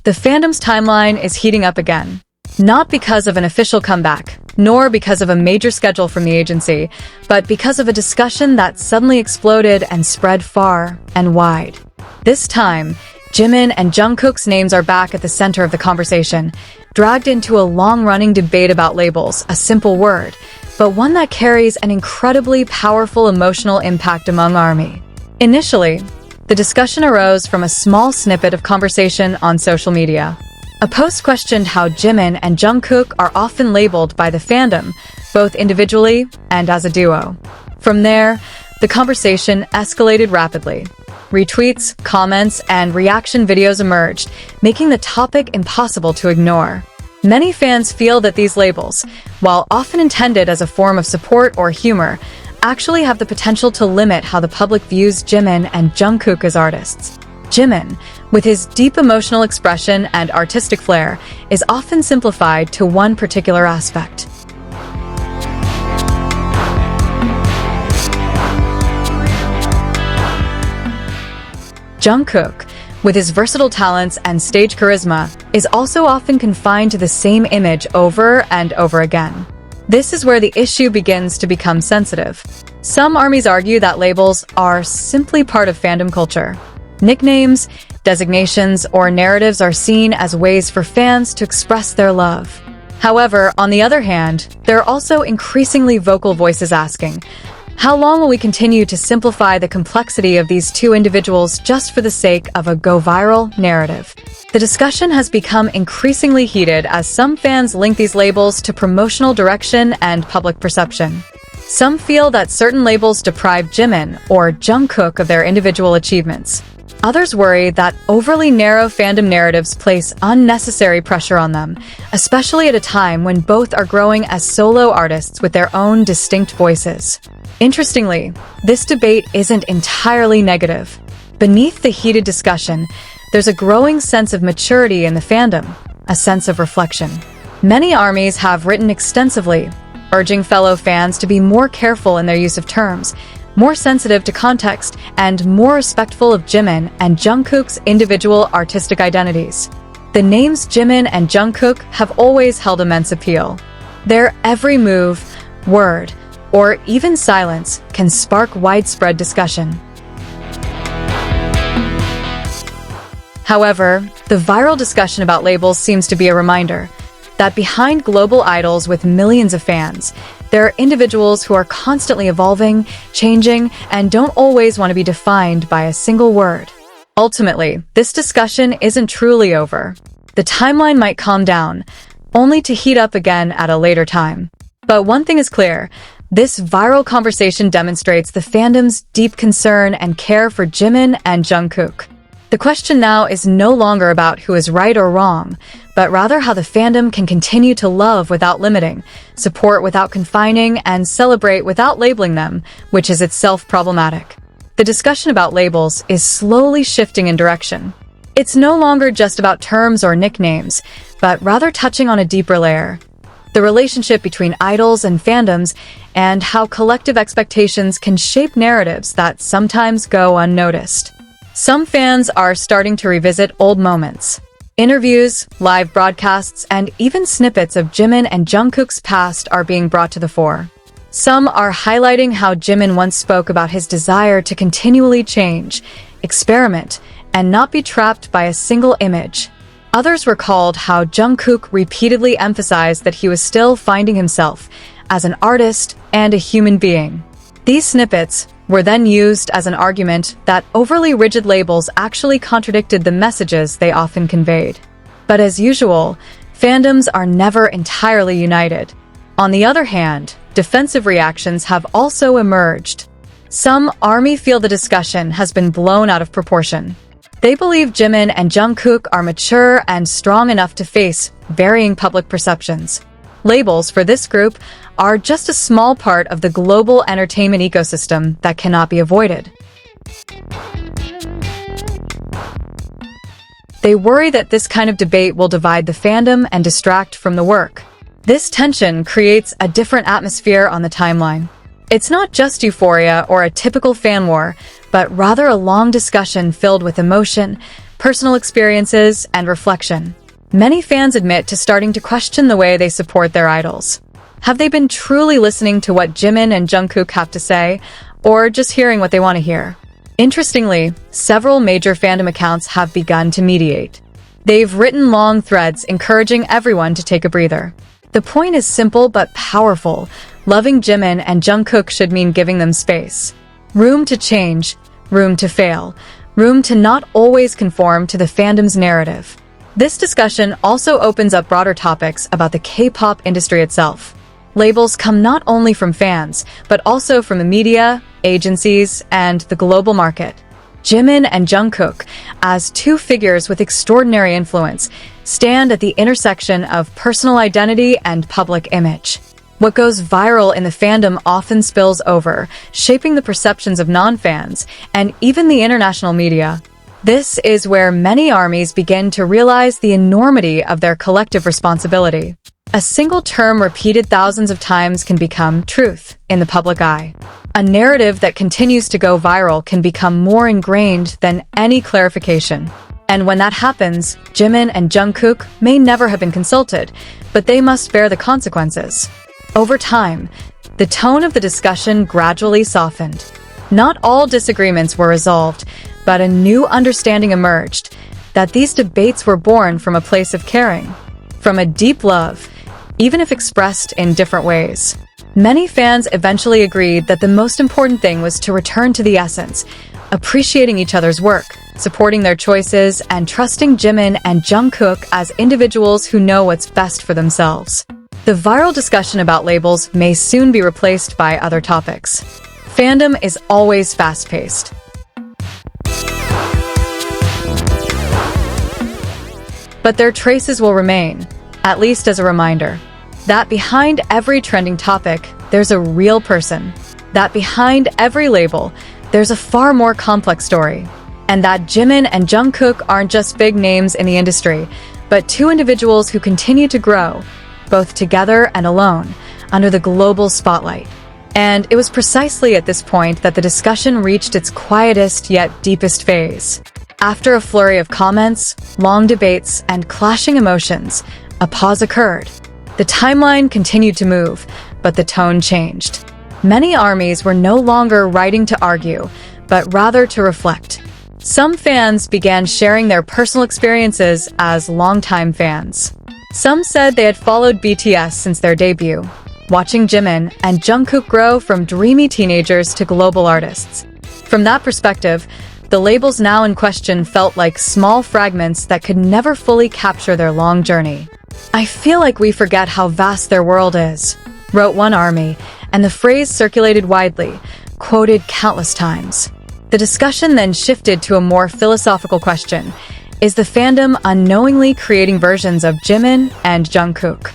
the fandom's timeline is heating up again. Not because of an official comeback, nor because of a major schedule from the agency, but because of a discussion that suddenly exploded and spread far and wide. This time, Jimin and Jungkook's names are back at the center of the conversation, dragged into a long-running debate about labels, a simple word, but one that carries an incredibly powerful emotional impact among ARMY. Initially, the discussion arose from a small snippet of conversation on social media. A post questioned how Jimin and Jungkook are often labeled by the fandom, both individually and as a duo. From there, the conversation escalated rapidly. Retweets, comments, and reaction videos emerged, making the topic impossible to ignore. Many fans feel that these labels, while often intended as a form of support or humor, actually have the potential to limit how the public views Jimin and Jungkook as artists. Jimin, with his deep emotional expression and artistic flair, is often simplified to one particular aspect. Jungkook, with his versatile talents and stage charisma, is also often confined to the same image over and over again. This is where the issue begins to become sensitive. Some ARMYs argue that labels are simply part of fandom culture. Nicknames, designations, or narratives are seen as ways for fans to express their love. However, on the other hand, there are also increasingly vocal voices asking, how long will we continue to simplify the complexity of these two individuals just for the sake of a go-viral narrative? The discussion has become increasingly heated as some fans link these labels to promotional direction and public perception. Some feel that certain labels deprive Jimin or Jungkook of their individual achievements. Others worry that overly narrow fandom narratives place unnecessary pressure on them, especially at a time when both are growing as solo artists with their own distinct voices. Interestingly, this debate isn't entirely negative. Beneath the heated discussion, there's a growing sense of maturity in the fandom, a sense of reflection. Many ARMYs have written extensively, urging fellow fans to be more careful in their use of terms, more sensitive to context, and more respectful of Jimin and Jungkook's individual artistic identities. The names Jimin and Jungkook have always held immense appeal. Their every move, word, or even silence can spark widespread discussion. However, the viral discussion about labels seems to be a reminder that behind global idols with millions of fans, there are individuals who are constantly evolving, changing, and don't always want to be defined by a single word. Ultimately, this discussion isn't truly over. The timeline might calm down, only to heat up again at a later time. But one thing is clear, this viral conversation demonstrates the fandom's deep concern and care for Jimin and Jungkook. The question now is no longer about who is right or wrong, but rather how the fandom can continue to love without limiting, support without confining, and celebrate without labeling them, which is itself problematic. The discussion about labels is slowly shifting in direction. It's no longer just about terms or nicknames, but rather touching on a deeper layer. The relationship between idols and fandoms, and how collective expectations can shape narratives that sometimes go unnoticed. Some fans are starting to revisit old moments. Interviews, live broadcasts, and even snippets of Jimin and Jungkook's past are being brought to the fore. Some are highlighting how Jimin once spoke about his desire to continually change, experiment, and not be trapped by a single image. Others recalled how Jungkook repeatedly emphasized that he was still finding himself as an artist and a human being. These snippets were then used as an argument that overly rigid labels actually contradicted the messages they often conveyed. But as usual, fandoms are never entirely united. On the other hand, defensive reactions have also emerged. Some ARMY feel the discussion has been blown out of proportion. They believe Jimin and Jungkook are mature and strong enough to face varying public perceptions. Labels for this group are just a small part of the global entertainment ecosystem that cannot be avoided. They worry that this kind of debate will divide the fandom and distract from the work. This tension creates a different atmosphere on the timeline. It's not just euphoria or a typical fan war, but rather a long discussion filled with emotion, personal experiences, and reflection. Many fans admit to starting to question the way they support their idols. Have they been truly listening to what Jimin and Jungkook have to say, or just hearing what they want to hear? Interestingly, several major fandom accounts have begun to mediate. They've written long threads encouraging everyone to take a breather. The point is simple but powerful. Loving Jimin and Jungkook should mean giving them space. Room to change, room to fail, room to not always conform to the fandom's narrative. This discussion also opens up broader topics about the K-pop industry itself. Labels come not only from fans, but also from the media, agencies, and the global market. Jimin and Jungkook, as two figures with extraordinary influence, stand at the intersection of personal identity and public image. What goes viral in the fandom often spills over, shaping the perceptions of non-fans and even the international media. This is where many armies begin to realize the enormity of their collective responsibility. A single term repeated thousands of times can become truth in the public eye. A narrative that continues to go viral can become more ingrained than any clarification. And when that happens, Jimin and Jungkook may never have been consulted, but they must bear the consequences. Over time, the tone of the discussion gradually softened. Not all disagreements were resolved, but a new understanding emerged that these debates were born from a place of caring, from a deep love, even if expressed in different ways. Many fans eventually agreed that the most important thing was to return to the essence, appreciating each other's work, supporting their choices, and trusting Jimin and Jungkook as individuals who know what's best for themselves. The viral discussion about labels may soon be replaced by other topics. Fandom is always fast-paced. But their traces will remain, at least as a reminder, that behind every trending topic, there's a real person. That behind every label, there's a far more complex story. And that Jimin and Jungkook aren't just big names in the industry, but two individuals who continue to grow, both together and alone, under the global spotlight. And it was precisely at this point that the discussion reached its quietest yet deepest phase. After a flurry of comments, long debates, and clashing emotions, a pause occurred. The timeline continued to move, but the tone changed. Many armies were no longer writing to argue, but rather to reflect. Some fans began sharing their personal experiences as longtime fans. Some said they had followed BTS since their debut, watching Jimin and Jungkook grow from dreamy teenagers to global artists. From that perspective, the labels now in question felt like small fragments that could never fully capture their long journey. "I feel like we forget how vast their world is," wrote one army, and the phrase circulated widely, quoted countless times. The discussion then shifted to a more philosophical question. Is the fandom unknowingly creating versions of Jimin and Jungkook?